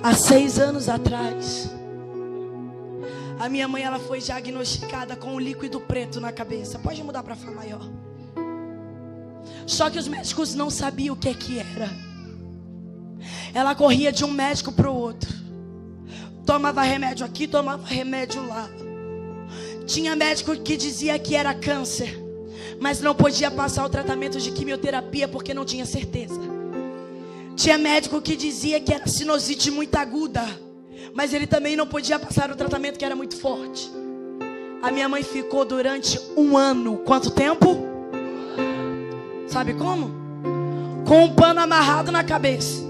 Há 6 anos atrás, a minha mãe, ela foi diagnosticada com um líquido preto na cabeça. Pode mudar para Fá maior. Só que os médicos não sabiam o que era. Ela corria de um médico para o outro. Tomava remédio aqui, tomava remédio lá. Tinha médico que dizia que era câncer, mas não podia passar o tratamento de quimioterapia porque não tinha certeza. Tinha médico que dizia que era sinusite muito aguda, mas ele também não podia passar o tratamento que era muito forte. A minha mãe ficou durante 1 ano. Quanto tempo? Sabe como? Com um pano amarrado na cabeça.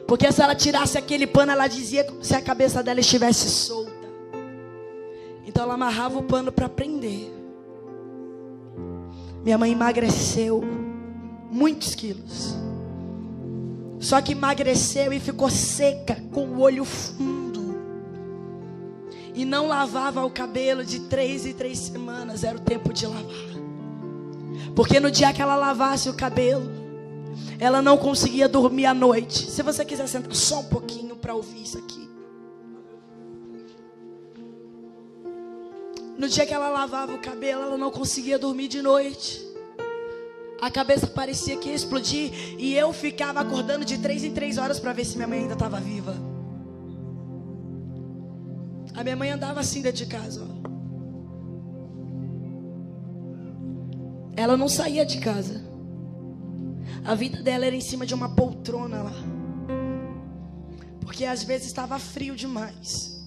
Porque se ela tirasse aquele pano, ela dizia como se a cabeça dela estivesse solta. Então ela amarrava o pano para prender. Minha mãe emagreceu muitos quilos. Só que emagreceu e ficou seca, com o olho fundo. E não lavava o cabelo de 3 em 3 semanas. Era o tempo de lavar. Porque no dia que ela lavasse o cabelo, ela não conseguia dormir à noite. Se você quiser sentar só um pouquinho para ouvir isso aqui. No dia que ela lavava o cabelo, ela não conseguia dormir de noite. A cabeça parecia que ia explodir. E eu ficava acordando de 3 em 3 horas para ver se minha mãe ainda estava viva. A minha mãe andava assim dentro de casa, ó. Ela não saía de casa. A vida dela era em cima de uma poltrona lá. Porque às vezes estava frio demais.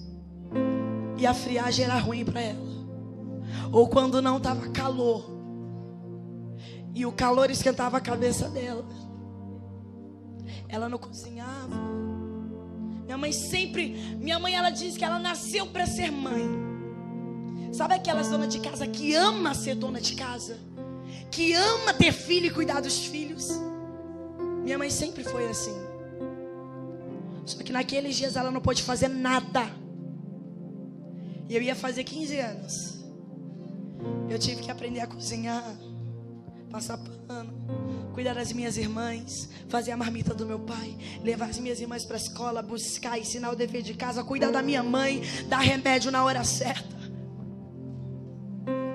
E a friagem era ruim para ela. Ou quando não estava calor. E o calor esquentava a cabeça dela. Ela não cozinhava. Minha mãe ela diz que ela nasceu para ser mãe. Sabe aquelas donas de casa que ama ser dona de casa? Que ama ter filho e cuidar dos filhos? Minha mãe sempre foi assim. Só que naqueles dias ela não pôde fazer nada. E eu ia fazer 15 anos. Eu tive que aprender a cozinhar, passar pano, cuidar das minhas irmãs, fazer a marmita do meu pai, levar as minhas irmãs para a escola, buscar, ensinar o dever de casa, cuidar da minha mãe, dar remédio na hora certa.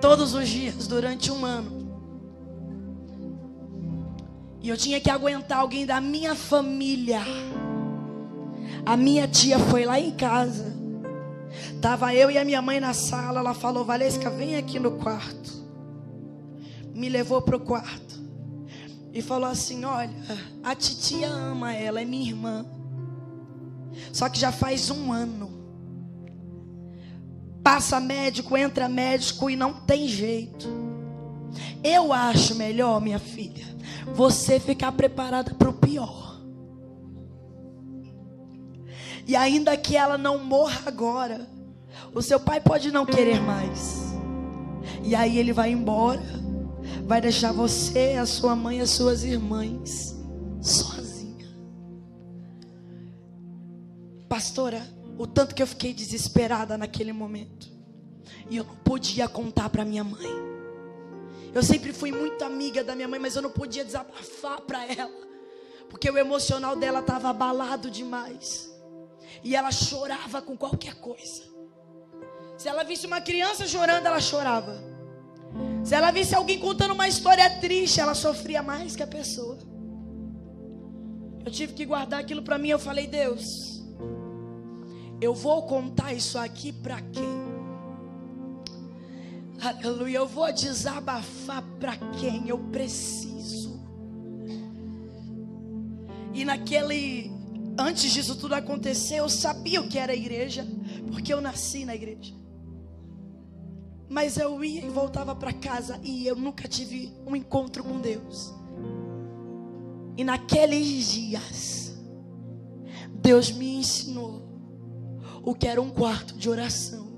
Todos os dias, durante 1 ano. E eu tinha que aguentar alguém da minha família. A minha tia foi lá em casa. Tava eu e a minha mãe na sala. Ela falou: Valesca, vem aqui no quarto. Me levou pro quarto e falou assim: olha, a titia ama ela, é minha irmã. Só que já faz 1 ano. Passa médico, entra médico e não tem jeito. Eu acho melhor, minha filha, você ficar preparada para o pior. E ainda que ela não morra agora, o seu pai pode não querer mais. E aí ele vai embora, vai deixar você, a sua mãe e as suas irmãs sozinha. Pastora, o tanto que eu fiquei desesperada naquele momento. E eu não podia contar para minha mãe. Eu sempre fui muito amiga da minha mãe, mas eu não podia desabafar para ela, porque o emocional dela estava abalado demais. E ela chorava com qualquer coisa. Se ela visse uma criança chorando, ela chorava. Se ela visse alguém contando uma história triste, ela sofria mais que a pessoa. Eu tive que guardar aquilo para mim. Eu falei: Deus, eu vou contar isso aqui para quem? Aleluia, eu vou desabafar para quem eu preciso. E antes disso tudo acontecer, eu sabia o que era a igreja, porque eu nasci na igreja. Mas eu ia e voltava para casa e eu nunca tive um encontro com Deus. E naqueles dias, Deus me ensinou o que era um quarto de oração.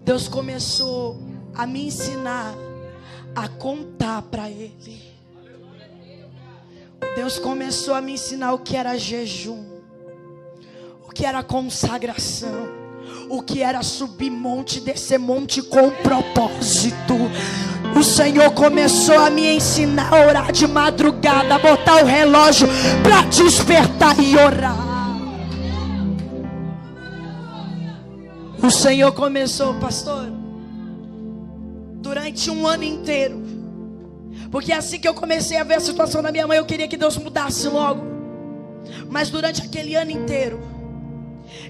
Deus começou a me ensinar a contar para Ele. Deus começou a me ensinar o que era jejum, o que era consagração, o que era subir monte, descer monte com propósito. O Senhor começou a me ensinar a orar de madrugada, a botar o relógio para despertar e orar. O Senhor começou, pastor, durante um ano inteiro. Porque assim que eu comecei a ver a situação da minha mãe, eu queria que Deus mudasse logo. Mas durante aquele ano inteiro,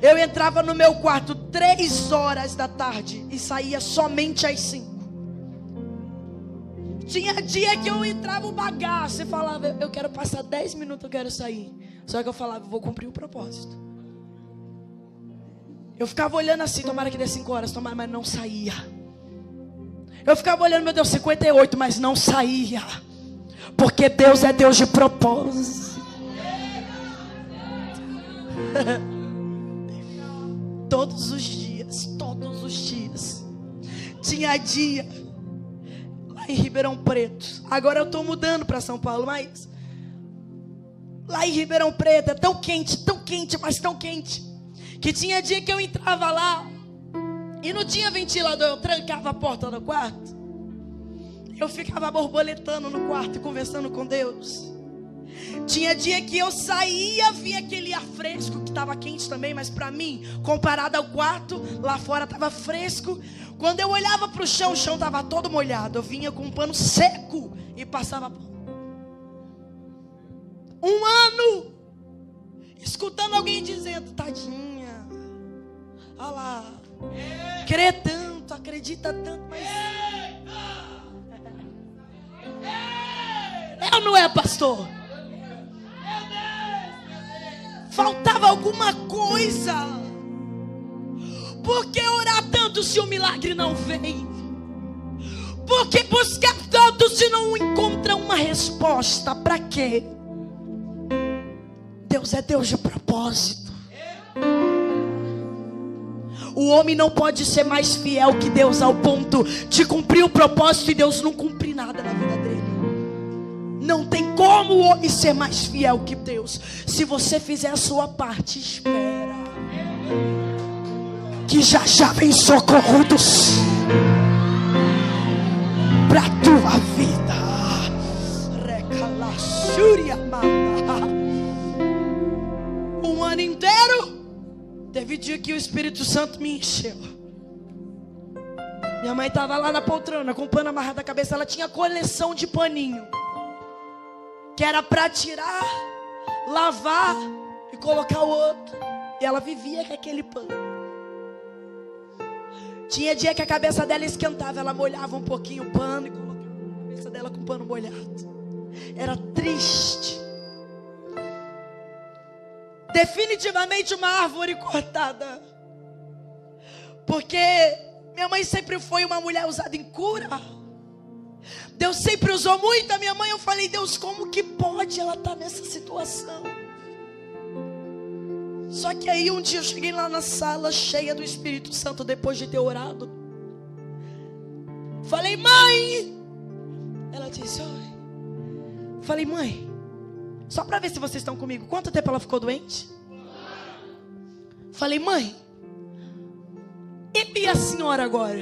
eu entrava no meu quarto 3 horas da tarde e saía somente às 5. Tinha dia que eu entrava o bagaço e falava, eu quero passar 10 minutos, eu quero sair. Só que eu falava, vou cumprir o propósito. Eu ficava olhando assim, tomara que dê 5 horas, tomara, mas não saía. Eu ficava olhando, meu Deus, 58, mas não saía. Porque Deus é Deus de propósito. Todos os dias. Tinha dia lá em Ribeirão Preto. Agora eu estou mudando para São Paulo, mas lá em Ribeirão Preto é tão quente, mas tão quente, que tinha dia que eu entrava lá e não tinha ventilador, eu trancava a porta do quarto. Eu ficava borboletando no quarto e conversando com Deus. Tinha dia que eu saía, via aquele ar fresco, que estava quente também, mas para mim, comparado ao quarto, lá fora estava fresco. Quando eu olhava para o chão estava todo molhado. Eu vinha com um pano seco e passava um ano escutando alguém dizendo, tadinha, olha lá, crê tanto, acredita tanto, mas é ou não é, pastor? Faltava alguma coisa. Por que orar tanto se o milagre não vem? Por que buscar tanto se não encontra uma resposta? Para quê? Deus é Deus de propósito. O homem não pode ser mais fiel que Deus ao ponto de cumprir o propósito e Deus não cumprir nada na vida dele. Não tem como o homem ser mais fiel que Deus. Se você fizer a sua parte, espera, que já vem socorros para a tua vida. Um ano inteiro, teve dia que o Espírito Santo me encheu. Minha mãe estava lá na poltrona com o pano amarrado na cabeça. Ela tinha coleção de paninho, que era para tirar, lavar e colocar o outro. E ela vivia com aquele pano. Tinha dia que a cabeça dela esquentava, ela molhava um pouquinho o pano e colocava a cabeça dela com o pano molhado. Era triste. Definitivamente uma árvore cortada. Porque minha mãe sempre foi uma mulher usada em cura. Deus sempre usou muito a minha mãe. Eu falei, Deus, como que pode ela estar nessa situação? Só que aí um dia eu cheguei lá na sala cheia do Espírito Santo, depois de ter orado. Falei, mãe. Ela disse, oi. Falei, mãe, só para ver se vocês estão comigo, quanto tempo ela ficou doente? Falei, mãe, e a senhora agora?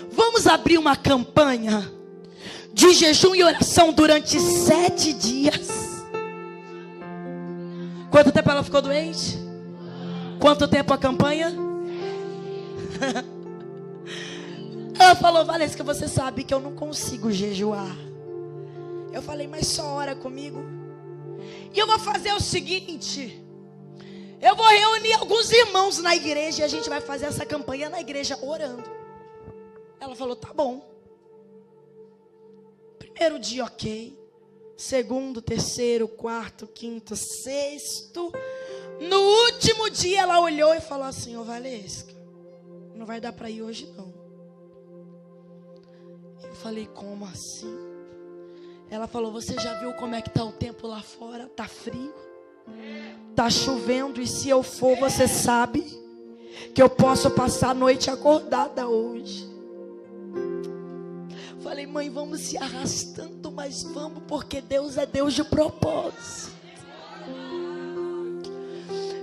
Vamos abrir uma campanha de jejum e oração durante 7 dias. Quanto tempo ela ficou doente? Quanto tempo a campanha? Ela falou, Valesca, você sabe que eu não consigo jejuar. Eu falei, mas só ora comigo. E eu vou fazer o seguinte, eu vou reunir alguns irmãos na igreja e a gente vai fazer essa campanha na igreja orando. Ela falou, tá bom. Primeiro dia, ok. Segundo, terceiro, quarto, quinto, sexto. No último dia ela olhou e falou assim, ô Valesca, não vai dar para ir hoje não. Eu falei, como assim? Ela falou, você já viu como é que está o tempo lá fora? Está frio, está chovendo, e se eu for, você sabe que eu posso passar a noite acordada hoje. Falei, mãe, vamos se arrastando, mas vamos, porque Deus é Deus de propósito.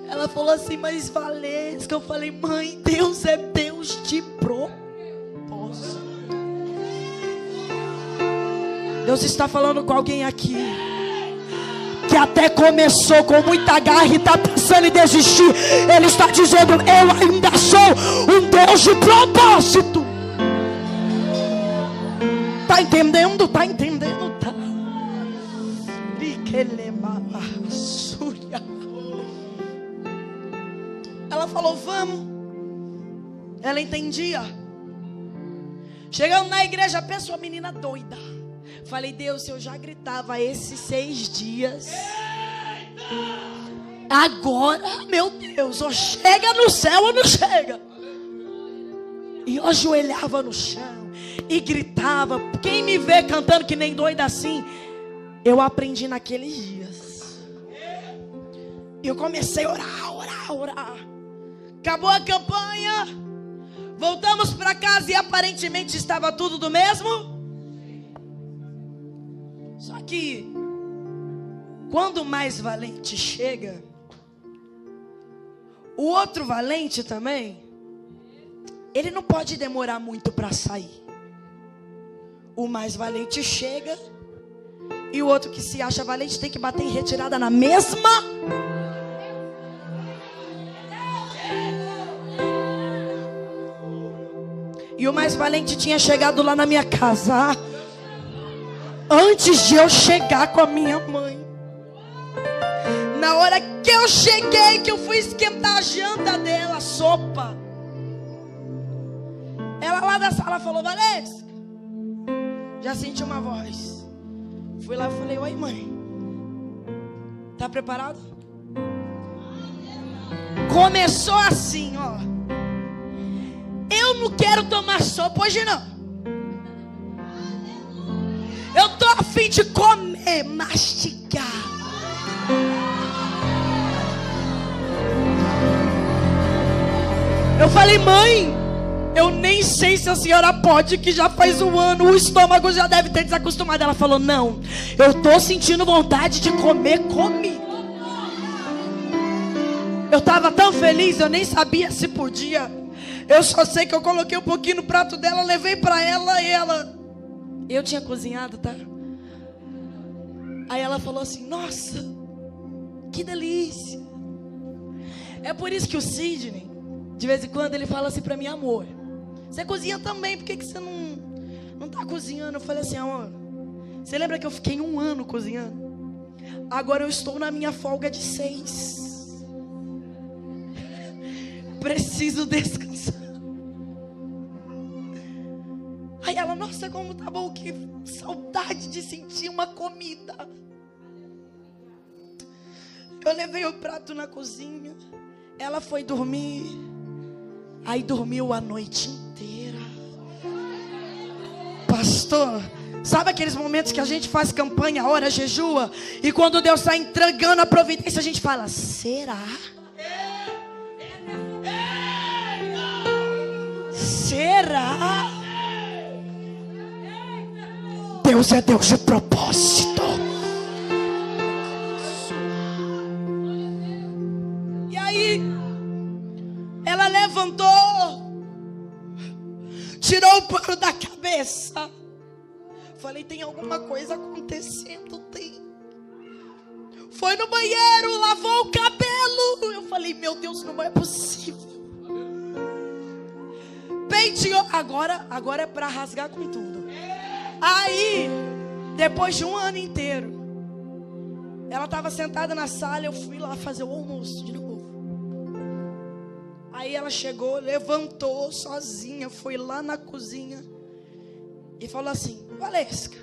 Ela falou assim, mas Valesca, eu falei, mãe, Deus é Deus de propósito. Deus está falando com alguém aqui que até começou com muita garra e está pensando em desistir. Ele está dizendo: eu ainda sou um Deus de propósito. Está entendendo? Está entendendo? Tá. Ela falou: vamos. Ela entendia. Chegando na igreja, pensa uma menina doida. Falei: Deus, eu já gritava esses 6 dias. Agora, meu Deus, ou chega no céu ou não chega. E eu ajoelhava no chão e gritava. Quem me vê cantando que nem doida assim, eu aprendi naqueles dias. E eu comecei a orar. Acabou a campanha, voltamos para casa e aparentemente estava tudo do mesmo. Só que quando o mais valente chega, o outro valente também, ele não pode demorar muito para sair. O mais valente chega e o outro que se acha valente tem que bater em retirada na mesma. E o mais valente tinha chegado lá na minha casa antes de eu chegar com a minha mãe. Na hora que eu cheguei, que eu fui esquentar a janta dela, a sopa, ela lá da sala falou: Valesca, já senti uma voz. Fui lá e falei: oi, mãe, tá preparado? Começou assim, ó: eu não quero tomar sopa hoje não. Eu tô a fim de comer, mastigar. Eu falei: mãe, eu nem sei se a senhora pode, que já faz 1 ano, o estômago já deve ter desacostumado. Ela falou: não, eu tô sentindo vontade de comer comida. Eu tava tão feliz, eu nem sabia se podia. Eu só sei que eu coloquei um pouquinho no prato dela, levei pra ela e ela... Eu tinha cozinhado, tá? Aí ela falou assim: nossa, que delícia. É por isso que o Sidney, de vez em quando, ele fala assim pra mim: amor, você cozinha também, por que você não tá cozinhando? Eu falei assim: amor, você lembra que eu fiquei 1 ano cozinhando? Agora eu estou na minha folga de 6. Preciso descansar. Aí ela: nossa, como tá bom, que saudade de sentir uma comida. Eu levei o prato na cozinha, ela foi dormir. Aí dormiu a noite inteira. Pastor, sabe aqueles momentos que a gente faz campanha, ora, jejua, e quando Deus está entregando a providência, a gente fala: será? Será? Deus é Deus de propósito. E aí ela levantou, tirou o pano da cabeça. Falei: tem alguma coisa acontecendo? Tem. Foi no banheiro, lavou o cabelo. Eu falei: meu Deus, não é possível. Penteou. Agora é para rasgar com tudo. Aí, depois de 1 ano inteiro, ela estava sentada na sala. Eu fui lá fazer o almoço de novo. Aí ela chegou, levantou sozinha, foi lá na cozinha e falou assim: Valesca,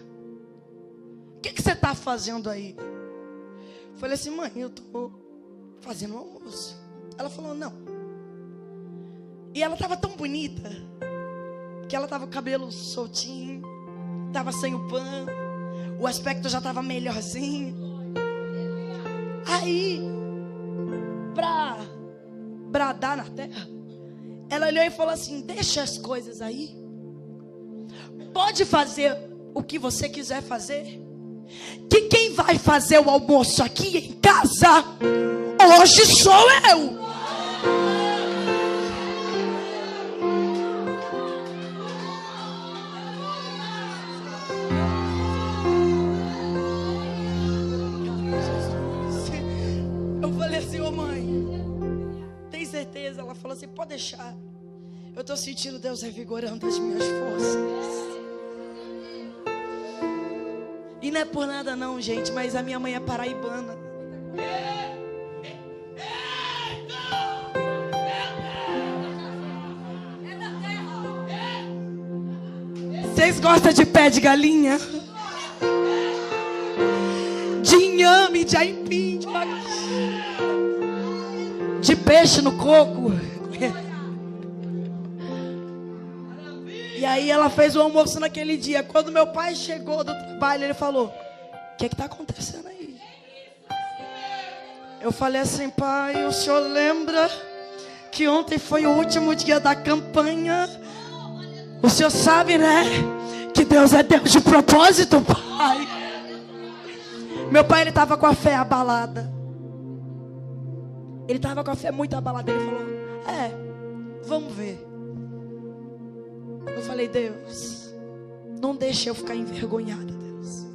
o que você está fazendo aí? Eu falei assim: mãe, eu estou fazendo o almoço. Ela falou: não. E ela estava tão bonita que ela estava com o cabelo soltinho, estava sem o pano, o aspecto já estava melhorzinho. Aí, para bradar na terra, ela olhou e falou assim: deixa as coisas aí, pode fazer o que você quiser fazer, que quem vai fazer o almoço aqui em casa hoje sou eu. assim, ô mãe, tem certeza? Ela falou assim, pode deixar. Eu estou sentindo Deus revigorando as minhas forças. E não é por nada não, gente, mas a minha mãe é paraibana. Vocês gostam de pé de galinha? De inhame, de aipim, de peixe no coco. E aí ela fez o almoço naquele dia. Quando meu pai chegou do trabalho, ele falou, o que está acontecendo aí? Eu falei assim, pai, o senhor lembra que ontem foi o último dia da campanha? O senhor sabe, né, que Deus é Deus de propósito, pai. Meu pai, ele estava com a fé abalada. Ele estava com a fé muito abalada. Ele falou, vamos ver. Eu falei, Deus, não deixe eu ficar envergonhada, Deus.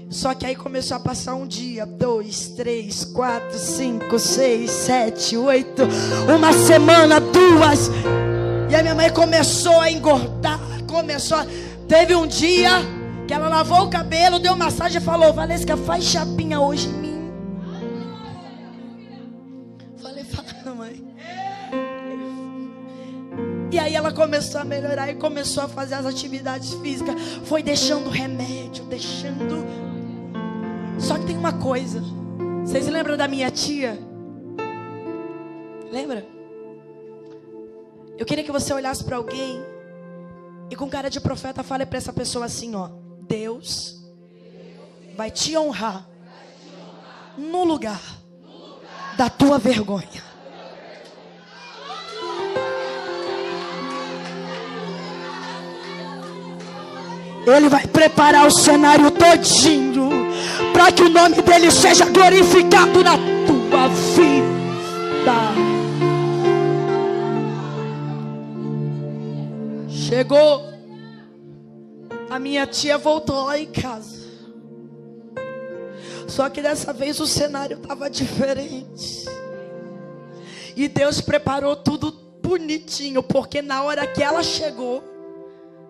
Só que aí começou a passar um dia, 2, 3, 4, 5, 6, 7, 8, uma semana, 2. E a minha mãe começou a engordar, Teve um dia que ela lavou o cabelo, deu massagem e falou, Valesca, faz chapinha hoje em mim. Falei, fala, mãe. E aí ela começou a melhorar e começou a fazer as atividades físicas. Foi deixando remédio, deixando. Só que tem uma coisa. Vocês lembram da minha tia? Lembra? Eu queria que você olhasse para alguém e com cara de profeta fale para essa pessoa assim, ó. Deus vai te honrar no lugar da tua vergonha. Ele vai preparar o cenário todinho para que o nome dele seja glorificado na tua vida. Chegou, a minha tia voltou lá em casa. Só que dessa vez o cenário estava diferente. E Deus preparou tudo bonitinho, porque na hora que ela chegou,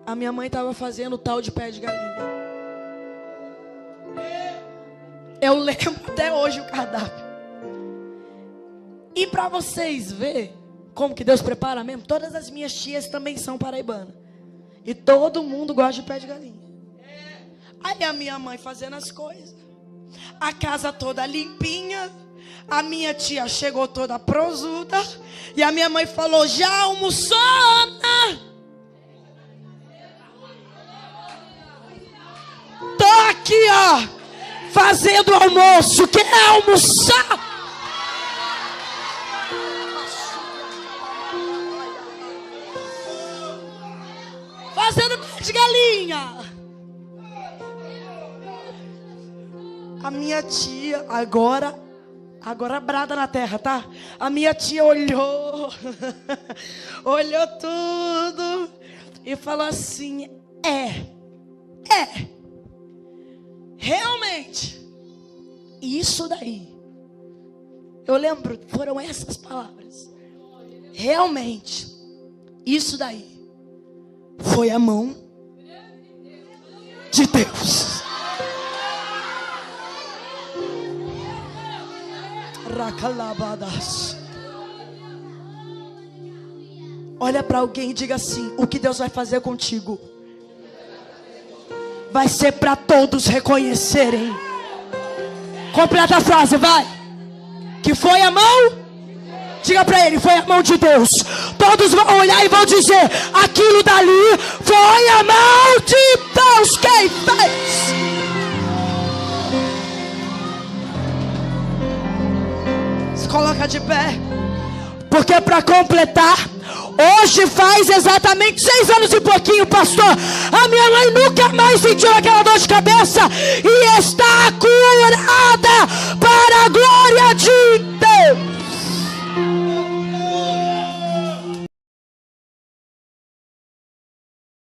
a minha mãe estava fazendo o tal de pé de galinha. Eu lembro até hoje o cardápio. E para vocês verem como que Deus prepara mesmo, todas as minhas tias também são paraibanas. E todo mundo gosta de pé de galinha. Aí a minha mãe fazendo as coisas. A casa toda limpinha. A minha tia chegou toda prosuda. E a minha mãe falou, já almoçou, Ana? Tô aqui, ó, fazendo almoço. Quer almoçar? Fazendo pé de galinha. A minha tia, agora brada na terra, tá? A minha tia olhou, olhou tudo e falou assim, realmente, isso daí, eu lembro, foram essas palavras, realmente, isso daí, foi a mão de Deus. Racalabadas. Olha para alguém e diga assim, o que Deus vai fazer contigo vai ser para todos reconhecerem. Completa a frase, vai. Que foi a mão? Diga para ele, foi a mão de Deus. Todos vão olhar e vão dizer, aquilo dali foi a mão de Deus quem fez. Se coloca de pé. Porque para completar, hoje faz exatamente 6 anos e pouquinho, pastor. A minha mãe nunca mais sentiu aquela dor de cabeça e está curada.